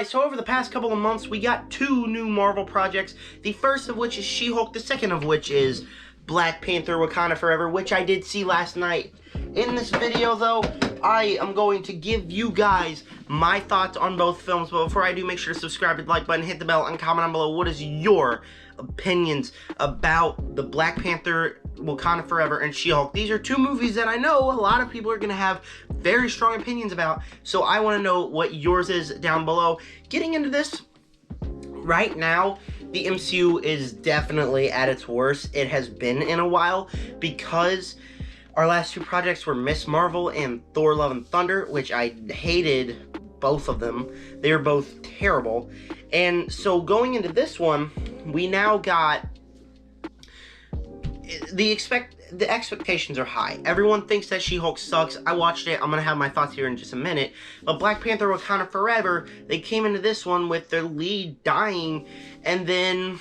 Alright, so over the past couple of months, we got 2 new Marvel projects. The first of which is She-Hulk, the second of which is Black Panther Wakanda Forever, which I did see last night. In this video, though, I am going to give you guys my thoughts on both films, but before I do, make sure to subscribe, hit the like button, hit the bell, and comment down below what is your opinions about the Black Panther Wakanda Forever and She-Hulk. These are 2 movies that I know a lot of people are going to have very strong opinions about, so I want to know what yours is down below. Getting into this, right now, the MCU is definitely at its worst. It has been in a while because our last 2 projects were Miss Marvel and Thor Love and Thunder, which I hated both of them. They were both terrible. And so going into this one, we now got the expectations are high. Everyone thinks that She-Hulk sucks. I watched it. I'm going to have my thoughts here in just a minute. But Black Panther Wakanda Forever, they came into this one with their lead dying, and then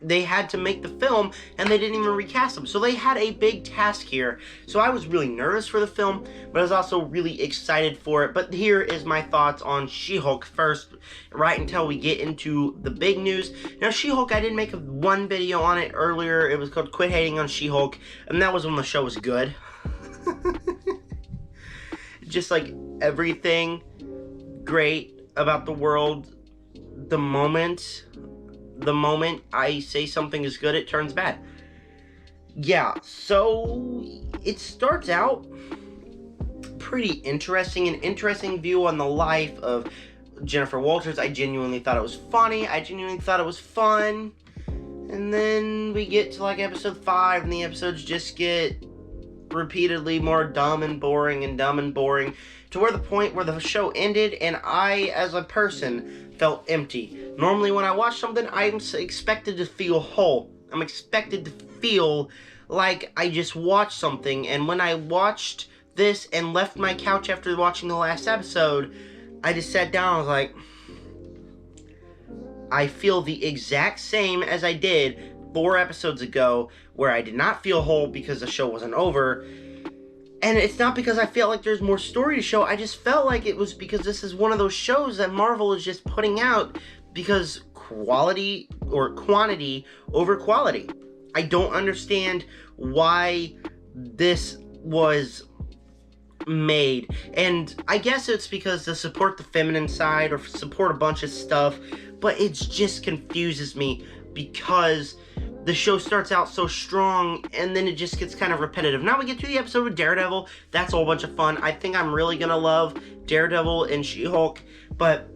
they had to make the film, and they didn't even recast him. So they had a big task here. So I was really nervous for the film, but I was also really excited for it. But here is my thoughts on She-Hulk first, right until we get into the big news. Now, She-Hulk, I did make one video on it earlier. It was called Quit Hating on She-Hulk, and that was when the show was good. Just like everything great about the world, the moment I say something is good, it turns bad. Yeah, so it starts out pretty interesting, an interesting view on the life of Jennifer Walters. I genuinely thought it was funny. I genuinely thought it was fun. And then we get to like episode 5, and the episodes just get repeatedly more dumb and boring, to where the point where the show ended, and I, as a person, felt empty. Normally when I watch something, I'm expected to feel whole. I'm expected to feel like I just watched something, and when I watched this and left my couch after watching the last episode, I just sat down and was like, I feel the exact same as I did 4 episodes ago, where I did not feel whole because the show wasn't over. And it's not because I felt like there's more story to show. I just felt like it was because this is one of those shows that Marvel is just putting out because quality or quantity over quality. I don't understand why this was made. And I guess it's because to support the feminine side or support a bunch of stuff, but it just confuses me because the show starts out so strong, and then it just gets kind of repetitive. Now we get to the episode with Daredevil. That's a whole bunch of fun. I think I'm really going to love Daredevil and She-Hulk, but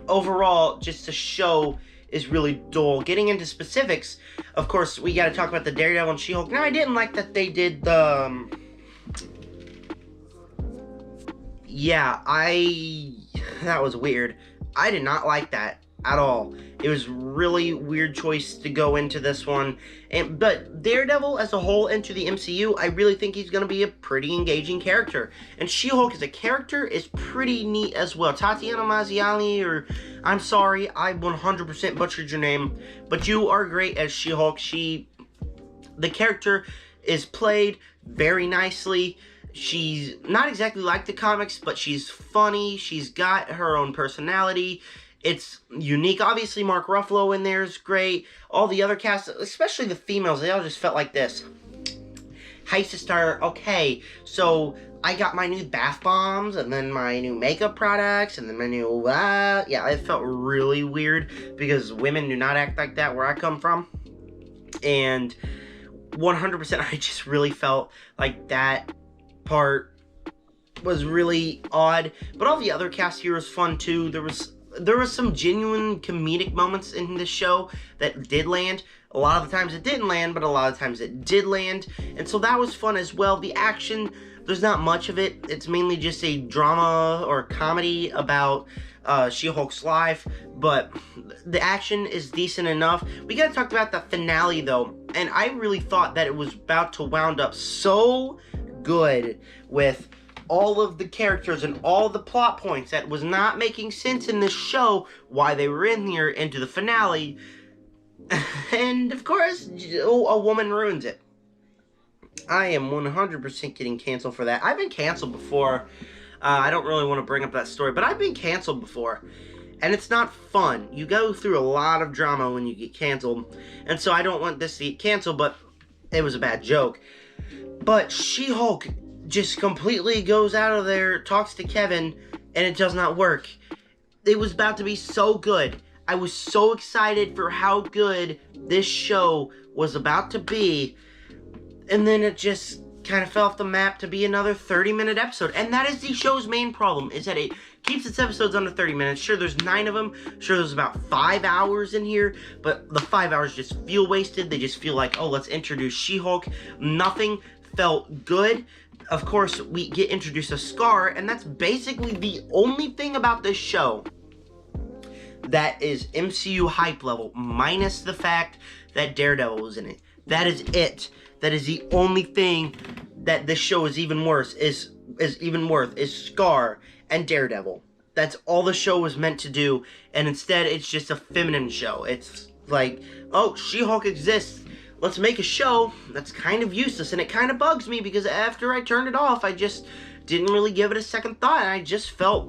overall, just the show is really dull. Getting into specifics, of course, we got to talk about the Daredevil and She-Hulk. Now, I didn't like that they did the that was weird. I did not like that at all. It was really weird choice to go into this one. But Daredevil as a whole into the MCU, I really think he's going to be a pretty engaging character. And She-Hulk as a character is pretty neat as well. Tatiana Maslany, or I'm sorry, I 100% butchered your name, but you are great as She-Hulk. The character is played very nicely. She's not exactly like the comics, but she's funny. She's got her own personality. It's unique. Obviously, Mark Ruffalo in there is great. All the other cast, especially the females, they all just felt like this. Hi, sister. Okay, so I got my new bath bombs, and then my new makeup products, and then my new, yeah, it felt really weird, because women do not act like that where I come from. And 100%, I just really felt like that part was really odd. But all the other cast here was fun, too. There was some genuine comedic moments in this show that did land. A lot of the times it didn't land, but a lot of times it did land. And so that was fun as well. The action, there's not much of it. It's mainly just a drama or comedy about She-Hulk's life. But the action is decent enough. We gotta talk about the finale, though. And I really thought that it was about to wound up so good with all of the characters and all the plot points that was not making sense in this show, why they were in here, into the finale. And, of course, a woman ruins it. I am 100% getting canceled for that. I've been canceled before. I don't really want to bring up that story, but I've been canceled before. And it's not fun. You go through a lot of drama when you get canceled. And so I don't want this to get canceled, but it was a bad joke. But She-Hulk just completely goes out of there, talks to Kevin, and it does not work. It was about to be so good. I was so excited for how good this show was about to be. And then it just kind of fell off the map to be another 30-minute episode. And that is the show's main problem, is that it keeps its episodes under 30 minutes. Sure, there's 9 of them. Sure, there's about 5 hours in here. But the 5 hours just feel wasted. They just feel like, oh, let's introduce She-Hulk. Nothing felt good. Of course, we get introduced to Scar, and that's basically the only thing about this show that is MCU hype level, minus the fact that Daredevil was in it. That is it. That is the only thing that this show is even worse, is Scar and Daredevil. That's all the show was meant to do, and instead it's just a feminine show. It's like, oh, She-Hulk exists. Let's make a show that's kind of useless, and it kind of bugs me because after I turned it off, I just didn't really give it a second thought, and I just felt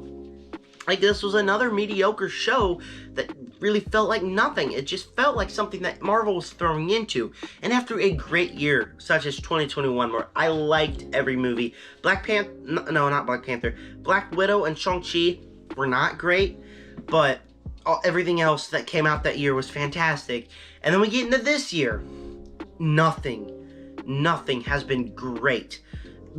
like this was another mediocre show that really felt like nothing. It just felt like something that Marvel was throwing into. And after a great year, such as 2021, where I liked every movie, Black Widow and Shang-Chi were not great, but everything else that came out that year was fantastic. And then we get into this year. Nothing has been great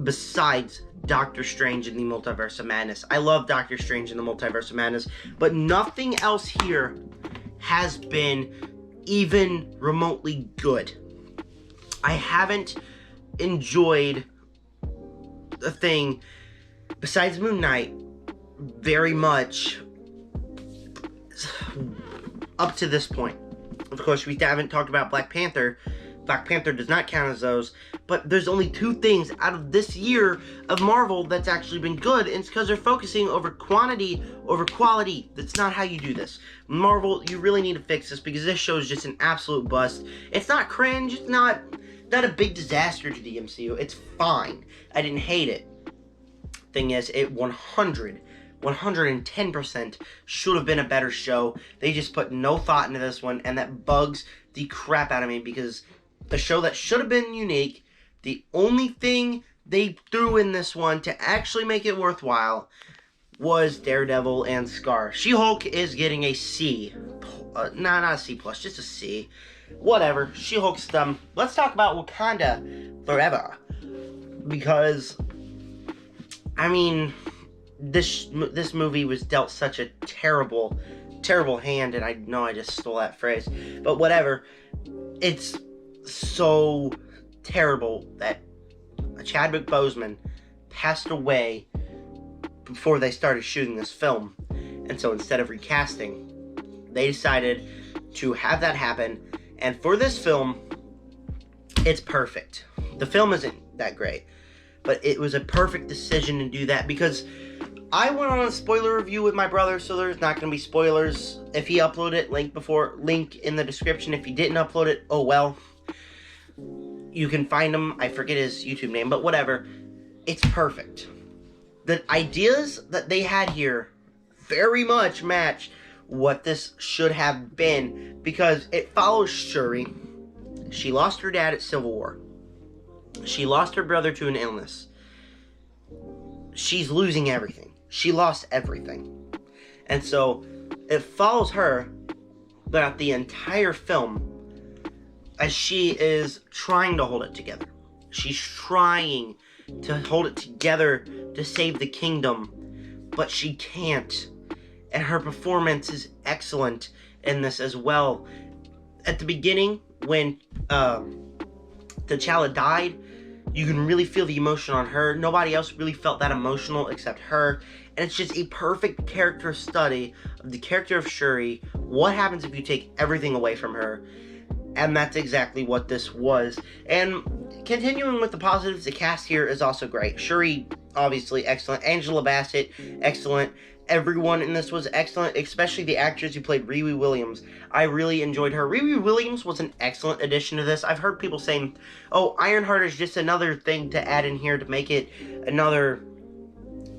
besides Doctor Strange in the Multiverse of Madness. I love Doctor Strange in the Multiverse of Madness, but nothing else here has been even remotely good. I haven't enjoyed a thing besides Moon Knight very much up to this point. Of course, we haven't talked about Black Panther. Black Panther does not count as those, but there's only 2 things out of this year of Marvel that's actually been good, and it's because they're focusing over quantity over quality. That's not how you do this. Marvel, you really need to fix this because this show is just an absolute bust. It's not cringe, it's not a big disaster to the MCU. It's fine. I didn't hate it. Thing is, it 110% should have been a better show. They just put no thought into this one, and that bugs the crap out of me because the show that should have been unique, the only thing they threw in this one to actually make it worthwhile was Daredevil and Scar. She-Hulk is getting a C. Not a C+, just a C. Whatever. She-Hulk's dumb. Let's talk about Wakanda Forever. Because, I mean, this movie was dealt such a terrible hand, and I know I just stole that phrase, but whatever. It's so terrible that Chadwick Boseman passed away before they started shooting this film, and so instead of recasting, they decided to have that happen, and for this film, it's perfect. The film isn't that great, but it was a perfect decision to do that because I went on a spoiler review with my brother, so there's not going to be spoilers. If he uploaded it, link in the description. If he didn't upload it, oh well. You can find him. I forget his YouTube name, but whatever. It's perfect. The ideas that they had here very much match what this should have been because it follows Shuri. She lost her dad at Civil War. She lost her brother to an illness. She's losing everything. She lost everything. And so it follows her throughout the entire film as she is trying to hold it together. She's trying to hold it together to save the kingdom, but she can't. And her performance is excellent in this as well. At the beginning, when T'Challa died, you can really feel the emotion on her. Nobody else really felt that emotional except her. And it's just a perfect character study of the character of Shuri. What happens if you take everything away from her? And that's exactly what this was. And continuing with the positives, the cast here is also great. Shuri, obviously excellent. Angela Bassett, excellent. Everyone in this was excellent, especially the actress who played Riri Williams. I really enjoyed her. Riri Williams was an excellent addition to this. I've heard people saying, oh, Ironheart is just another thing to add in here to make it another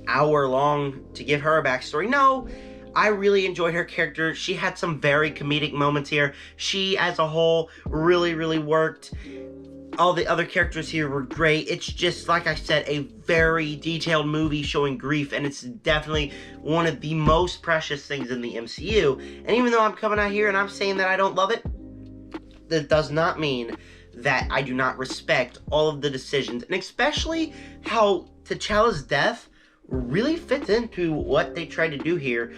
hour long to give her a backstory. No, I really enjoyed her character. She had some very comedic moments here. She, as a whole, really, really worked. All the other characters here were great. It's just, like I said, a very detailed movie showing grief, and it's definitely one of the most precious things in the MCU. And even though I'm coming out here and I'm saying that I don't love it, that does not mean that I do not respect all of the decisions, and especially how T'Challa's death really fits into what they tried to do here.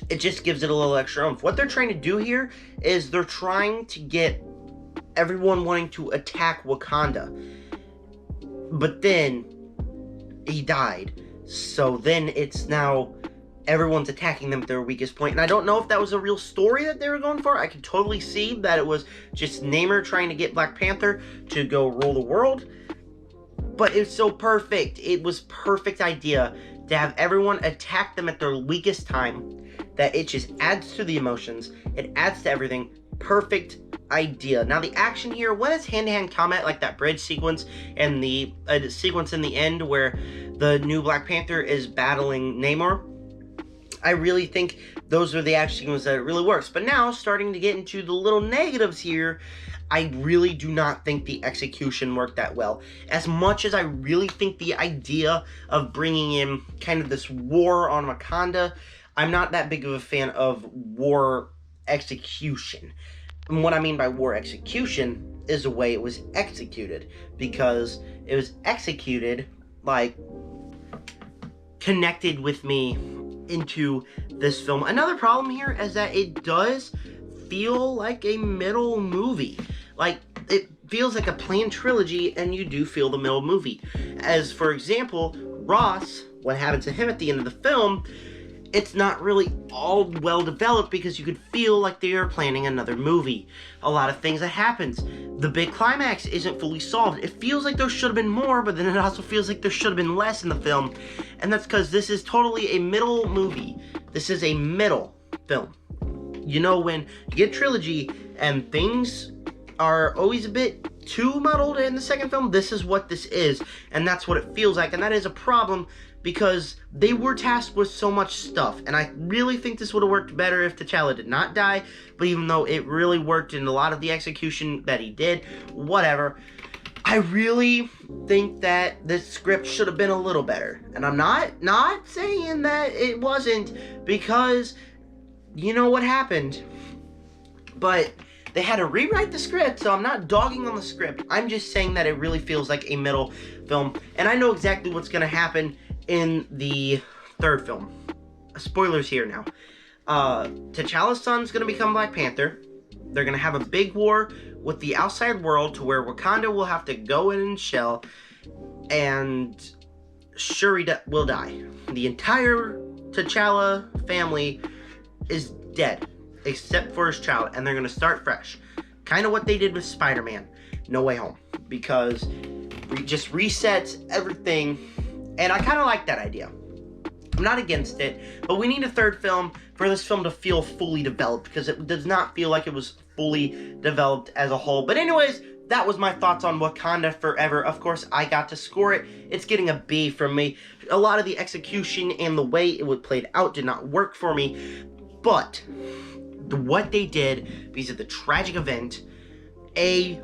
It just gives it a little extra oomph. What they're trying to do here is they're trying to get everyone wanting to attack Wakanda. But then he died. So then it's now everyone's attacking them at their weakest point. And I don't know if that was a real story that they were going for. I could totally see that it was just Namor trying to get Black Panther to go rule the world. But it's so perfect. It was perfect idea to have everyone attack them at their weakest time, that it just adds to the emotions. It adds to everything. Perfect idea. Now the action here, when it's hand-to-hand combat, like that bridge sequence and the sequence in the end where the new Black Panther is battling Namor, I really think those are the action sequences that it really works. But now, starting to get into the little negatives here, I really do not think the execution worked that well. As much as I really think the idea of bringing in kind of this war on Wakanda, I'm not that big of a fan of war execution. And what I mean by war execution is the way it was executed, because it was executed like connected with me into this film. Another problem here is that it does feel like a middle movie. Like, it feels like a planned trilogy, and you do feel the middle movie. As, for example, Ross, what happened to him at the end of the film, it's not really all well developed because you could feel like they are planning another movie. A lot of things that happens. The big climax isn't fully solved. It feels like there should have been more, but then it also feels like there should have been less in the film. And that's because this is totally a middle movie. This is a middle film. You know, when you get a trilogy and things are always a bit too muddled in the second film, this is what this is. And that's what it feels like. And that is a problem, because they were tasked with so much stuff, and I really think this would have worked better if T'Challa did not die, but even though it really worked in a lot of the execution that he did, whatever, I really think that the script should have been a little better. And I'm not saying that it wasn't, because you know what happened, but they had to rewrite the script, so I'm not dogging on the script. I'm just saying that it really feels like a middle film, and I know exactly what's going to happen in the third film. Spoilers here now. T'Challa's son's gonna become Black Panther. They're gonna have a big war with the outside world to where Wakanda will have to go in and shell, and Shuri will die. The entire T'Challa family is dead, except for his child, and they're gonna start fresh. Kind of what they did with Spider-Man No Way Home, because it just resets everything. And I kind of like that idea. I'm not against it, but we need a third film for this film to feel fully developed, because it does not feel like it was fully developed as a whole. But anyways, that was my thoughts on Wakanda Forever. Of course, I got to score it. It's getting a B from me. A lot of the execution and the way it was played out did not work for me, but what they did, because of the tragic event, A+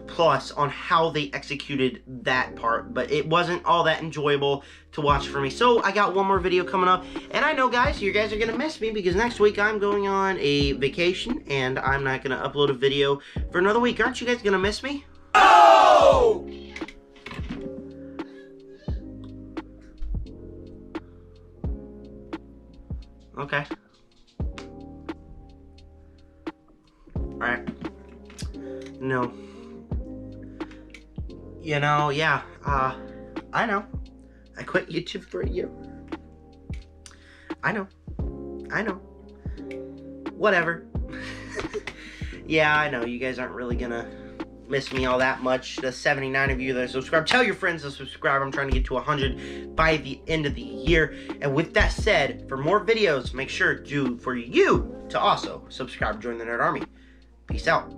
on how they executed that part, but it wasn't all that enjoyable to watch for me. So I got one more video coming up, and I know, guys, you guys are gonna miss me, because next week I'm going on a vacation and I'm not gonna upload a video for another week. Aren't you guys gonna miss me? Oh! Okay. Alright. No. You know, yeah, I know. I quit YouTube for a year. I know. Whatever. Yeah, I know, you guys aren't really gonna miss me all that much. The 79 of you that are subscribed, tell your friends to subscribe. I'm trying to get to 100 by the end of the year. And with that said, for more videos, make sure for you to also subscribe, join the Nerd Army. Peace out.